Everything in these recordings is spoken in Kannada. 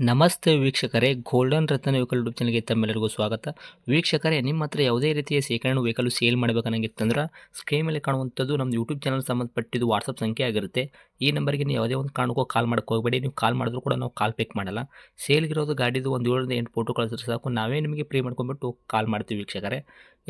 ನಮಸ್ತೆ ವೀಕ್ಷಕರೇ, ಗೋಲ್ಡನ್ ರತ್ನ ವೆಹಿಕಲ್ ಯೂಟ್ಯೂಬ್ ಚಾನಲ್ಗೆ ತಮ್ಮೆಲ್ಲರಿಗೂ ಸ್ವಾಗತ. ವೀಕ್ಷಕರೇ, ನಿಮ್ಮ ಹತ್ರ ಯಾವುದೇ ರೀತಿಯ ಶೇಖರಣೆ ವೆಹಿಕಲ್ ಸೇಲ್ ಮಾಡಬೇಕನ್ನಂಗಿತ್ತಂದ್ರೆ ಸ್ಕ್ರೀನ್ ಮೇಲೆ ಕಾಣುವಂಥದ್ದು ನಮ್ಮ ಯೂಟ್ಯೂಬ್ ಚಾನಲ್ ಸಂಬಂಧಪಟ್ಟಿದ್ದು ವಾಟ್ಸಪ್ ಸಂಖ್ಯೆ ಆಗಿರುತ್ತೆ. ಈ ನಂಬರ್ಗೆ ನೀವು ಯಾವುದೇ ಒಂದು ಕಾರಣಕ್ಕೂ ಕಾಲ್ ಮಾಡಕ್ಕೆ ಹೋಗಬೇಡಿ. ನೀವು ಕಾಲ್ ಮಾಡಿದ್ರು ಕೂಡ ನಾವು ಕಾಲ್ ಪಿಕ್ ಮಾಡಲ್ಲ. ಸೇಲ್ಗಿರೋದು ಗಾಡಿದು ಒಂದು 7ರಿಂದ 8 ಫೋಟೋ ಕಳಿಸಿದ್ರೆ ಸಾಕು, ನಾವೇ ನಿಮಗೆ ಪ್ರೀ ಮಾಡ್ಕೊಂಡ್ಬಿಟ್ಟು ಕಾಲ್ ಮಾಡ್ತೀವಿ ವೀಕ್ಷಕರೇ.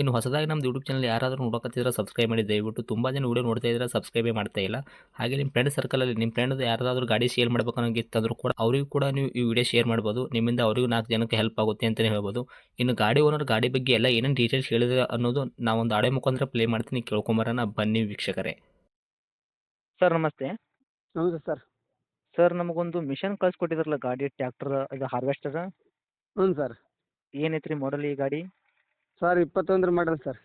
ಇನ್ನು ಹೊಸದಾಗಿ ನಮ್ಮದು ಯೂಟ್ಯೂಬ್ ಚಾನಲ್ ಯಾರಾದರೂ ನೋಡಕತ್ತಿದ್ರೆ ಸಬ್ಸ್ಕ್ರೈಬ್ ಮಾಡಿ ದಯವಿಟ್ಟು. ತುಂಬ ಜನ ವೀಡಿಯೋ ನೋಡ್ತಾ ಇದ್ದಾರೆ, ಸಬ್ಸ್ಕ್ರೈಬೇ ಮಾಡ್ತಾ ಇಲ್ಲ. ಹಾಗೆ ನಿಮ್ಮ ಫ್ರೆಂಡ್ ಸರ್ಕಲಲ್ಲಿ ನಿಮ್ಮ ಫ್ರೆಂಡ್ ಯಾರಾದರೂ ಗಾಡಿ ಸೇಲ್ ಮಾಡ್ಬೇಕನ್ನೋಂಗಿತ್ತಂದ್ರೂ ಕೂಡ ಅವರಿಗೂ ಕೂಡ ನೀವು ಈ ವಿಡಿಯೋ ಶೇರ್ ಮಾಡ್ಬೋದು. ನಿಮ್ಮಿಂದ ಅವರಿಗೂ 4 ಜನಕ್ಕೆ ಹೆಲ್ಪ್ ಆಗುತ್ತೆ ಅಂತಲೇ ಹೇಳ್ಬೋದು. ಇನ್ನು ಗಾಡಿ ಓನರ್ ಗಾಡಿ ಬಗ್ಗೆ ಎಲ್ಲ ಏನೇನು ಡೀಟೇಲ್ಸ್ ಹೇಳಿದ್ರೆ ಅನ್ನೋದು ನಾವೊಂದು ಆಡಿಯೋ ಮುಖಾಂತರ ಪ್ಲೇ ಮಾಡ್ತೀನಿ, ಕೇಳ್ಕೊಂಬರೋಣ ಬನ್ನಿ ವೀಕ್ಷಕರೇ. ಸರ್ ನಮಸ್ತೆ. ನಮಸ್ತೆ ಸರ್. ಸರ್ ನಮಗೊಂದು ಮಿಷನ್ ಕಳಿಸ್ಕೊಟ್ಟಿದ್ರಲ್ಲ ಗಾಡಿ, ಟ್ರ್ಯಾಕ್ಟರ್ ಇದು ಹಾರ್ವೆಸ್ಟರ್, ಹ್ಞೂ ಸರ್. ಏನೈತ್ರಿ ಮಾಡಲ್ ಈ ಗಾಡಿ? Sir 21 model sir.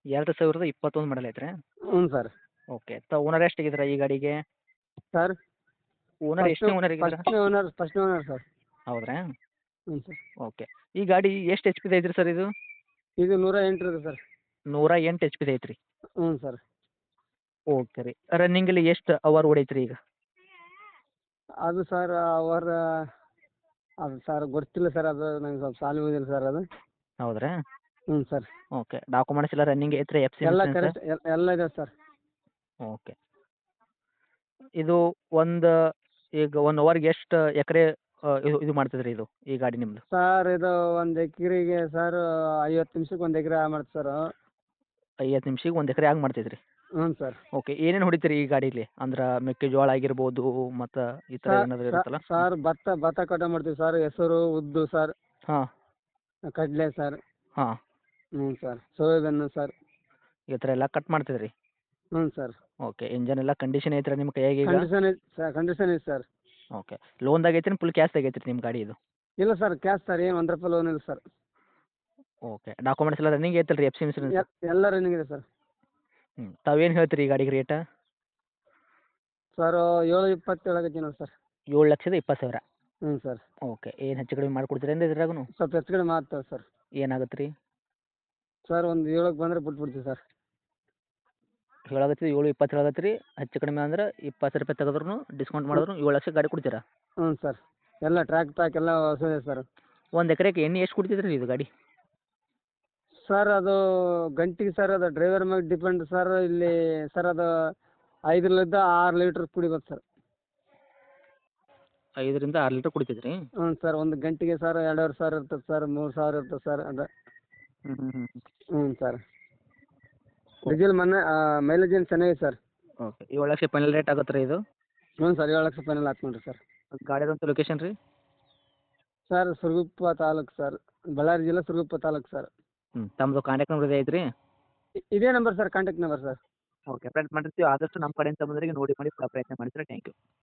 2021 ಮಾಡಲ್ ಐತ್ರಿ? ಹ್ಞೂ ಸರ್. ಓಕೆ. ಓನರ್ ಎಷ್ಟಾಗಿದ್ರ ಈ ಗಾಡಿಗೆ? ಸರ್ ಓನರ್ ಎಷ್ಟನೇ ಓನರ್ ಆಗಿದ್ರ? ಫಸ್ಟ್ನೇ ಓನರ್ ಸರ್. ಹೌದ್ರಾ? ಹ್ಞೂ ಸರ್. ಓಕೆ. ಈ ಗಾಡಿ ಎಷ್ಟು ಎಚ್ ಪಿದು ಐತ್ರಿ ಸರ್ ಇದು? ಇದು 108 ಇದೆ ಸರ್. 108 ಎಚ್ ಪಿದು ಐತ್ರಿ? ಹ್ಞೂ ಸರ್. ಓಕೆ ರೀ. ರನ್ನಿಂಗಲ್ಲಿ ಎಷ್ಟು ಅವರ್ ಓಡೈತ್ರಿ ಈಗ? ಅದು ಸರ್ ಅದು ಸರ್ ಗೊತ್ತಿಲ್ಲ ಸರ್, ಅದು ನಂಗೆ ಸ್ವಲ್ಪ ಸಾಲ ಹೋಗಿಲ್ಲ ಸರ್ ಅದು. ಹೌದ್ರಾ? ಹ್ಞೂ ಸರ್. ಓಕೆ. ಡಾಕ್ಯುಮೆಂಟ್ಸ್ ಎಲ್ಲ ರನ್ನಿಂಗ್ ಐತ್ರಿ? ಎಫ್ ಸಿ ಎಲ್ಲ ಇನ್ಸೂರೆನ್ಸ್? ಕರೆಕ್ಟ್ ಎಲ್ಲ ಇದೆ ಸರ್. ಓಕೆ. ಇದು ಒಂದು ಈಗ 1 ಅವರ್ಗೆ ಎಷ್ಟು ಎಕರೆ ಇದು ಮಾಡ್ತದ್ರಿ ಇದು ಈ ಗಾಡಿ ನಿಮ್ಮದು? ಸರ್ ಇದು 1 ಎಕರೆಗೆ ಸರ್ 50 ನಿಮಿಷಕ್ಕೆ 1 ಎಕರೆ ಮಾಡ್ತು ಸರ್. 50 ನಿಮಿಷಕ್ಕೆ 1 ಎಕರೆ ಆಗಿ ಮಾಡ್ತೈತ್ರಿ? ಹ್ಞೂ ಸರ್. ಓಕೆ. ಏನೇನು ಹೊಡಿತೀರಿ ಈ ಗಾಡೀಲಿ? ಅಂದ್ರೆ ಮೆಕ್ಕೆಜೋಳ ಆಗಿರ್ಬೋದು ಮತ್ತು ಈ ಥರ ಏನಾದರೂ ಇರುತ್ತಲ್ಲ? ಸರ್ ಭತ್ತ ಕಟಾವು ಮಾಡ್ತೀವಿ ಸರ್. ಹೆಸರು, ಉದ್ದು ಸರ್, ಹಾಂ ಕಡಲೆ ಸರ್. ಹಾಂ. ಹ್ಞೂ ಸರ್. Soybean sir. ಈ ಥರ ಎಲ್ಲ ಕಟ್ ಮಾಡ್ತಿದ್ರಿ? ಹ್ಞೂ ಸರ್. ಓಕೆ. ಇಂಜನ್ ಎಲ್ಲ ಕಂಡೀಷನ್ ಐತ್ರಿ ನಿಮ್ಮ ಕೈಯಾಗ ಈಗ? ಕಂಡೀಷನ್ ಇದೆ ಸರ್. ಓಕೆ. ಲೋನ್ದಾಗ ಐತ್ರಿ ಫುಲ್ ಕ್ಯಾಶ್ದಾಗ ಐತ್ರಿ ನಿಮ್ಮ ಗಾಡಿ ಇದು? ಇಲ್ಲ ಸರ್, ಕ್ಯಾಶ್ ಸರ್. ಏನು ₹1 ಲೋನ್ ಇಲ್ಲ ಸರ್. ಓಕೆ. ಡಾಕ್ಯುಮೆಂಟ್ಸ್ ಎಲ್ಲ ರನ್ನಿಂಗ್ ಐತಲ್ರಿ? F C insurance? ಎಲ್ಲ ರನ್ನಿಂಗ್ ಇದೆ ಸರ್. ತಾವೇನು ಹೇಳ್ತೀರಿ ಈ ಗಾಡಿಗೆ ರೇಟ? ಸರ್ 7.20 ಹೇಳಕತ್ತೀನಿ ನೋಡಿ ಸರ್. 7,20,000? ಹ್ಞೂ ಸರ್. ಓಕೆ. ಏನು ಹೆಚ್ಚು ಕಡಿಮೆ ಮಾಡ್ಕೊಡ್ತೀರೇನು ಇದ್ರಾಗೂ? ಸ್ವಲ್ಪ ಹೆಚ್ಚು ಕಡಿಮೆ ಆಗ್ತದೆ ಸರ್. ಏನಾಗುತ್ತೆ ರೀ? ಸರ್ ಒಂದು 7ಕ್ಕೆ ಬಂದರೆ ಬಿಟ್ಬಿಡ್ತೀವಿ ಸರ್. ಹೇಳಾಕತ್ತೀವಿ 7,20,000 ಹೇಳಾಕತ್ತೀರಿ. ಹೆಚ್ಚು ಕಡಿಮೆ ಅಂದ್ರೆ ₹20 ತೆಗೆದ್ರೂ ಡಿಸ್ಕೌಂಟ್ ಮಾಡಿದ್ರು 7,00,000 ಗಾಡಿ ಕೊಡ್ತೀರಾ? ಹ್ಞೂ ಸರ್. ಎಲ್ಲ ಟ್ರ್ಯಾಕ್ ಪ್ಯಾಕ್ ಎಲ್ಲ ಹೊಸದೇ ಸರ್. 1 ಎಕರೆಗೆ ಎಣ್ಣೆ ಎಷ್ಟು ಕುಡಿತೈತೆ ರೀ ಇದು ಗಾಡಿ? ಸರ್ ಅದು ಗಂಟೆಗೆ ಸರ್, ಅದು ಡ್ರೈವರ್ ಮೇಲೆ ಡಿಪೆಂಡ್ ಸರ್. ಇಲ್ಲಿ ಸರ್ ಅದು 5ರಿಂದ 6 ಲೀಟ್ರ್ ಕುಡಿಬೇಕು ಸರ್. 5ರಿಂದ 6 ಲೀಟರ್ ಕುಡಿತೈತೆ ರೀ? ಹ್ಞೂ ಸರ್. ಒಂದು ಗಂಟೆಗೆ ಸರ್ 2,500 ಇರ್ತದೆ ಸರ್, 3,000 ಇರ್ತದೆ ಸರ್ ಅದು. ಹ್ಞೂ ಸರ್. ಡೀಸೆಲ್ ಮೈಲೇಜ್ ಏನು ಚೆನ್ನಾಗಿದೆ ಸರ್. ಓಕೆ. 7,00,000 ಫೈನಲ್ ರೇಟ್ ಆಗುತ್ತೆ ರೀ ಇದು? ಹ್ಞೂ ಸರ್. 7 ಲಕ್ಷ ಫೈನಲ್ ಆಯ್ತು ನೋಡಿರಿ ಸರ್. ಗಾಡಿದಂಥ ಲೊಕೇಶನ್ ರೀ? Sir Siruguppa taluk sir. ಬಳ್ಳಾರಿ ಜಿಲ್ಲೆ ಸುರಗುಪ್ಪ ತಾಲೂಕು ಸರ್. ತಮ್ಮದು ಕಾಂಟ್ಯಾಕ್ಟ್ ನಂಬರ್ ಐತ್ರಿ? ಇದೇ number sir, contact number sir. Okay. Friends ಮಾಡಿರ್ತೀವಿ. ಆದಷ್ಟು ನಮ್ಮ ಕಡೆಯಿಂದ ಬಂದವರಿಗೆ ನೋಡಿ ಮಾಡಿ ಕೊಡೋ ಪ್ರಯತ್ನ ಮಾಡಿ ಸರ್. Thank you.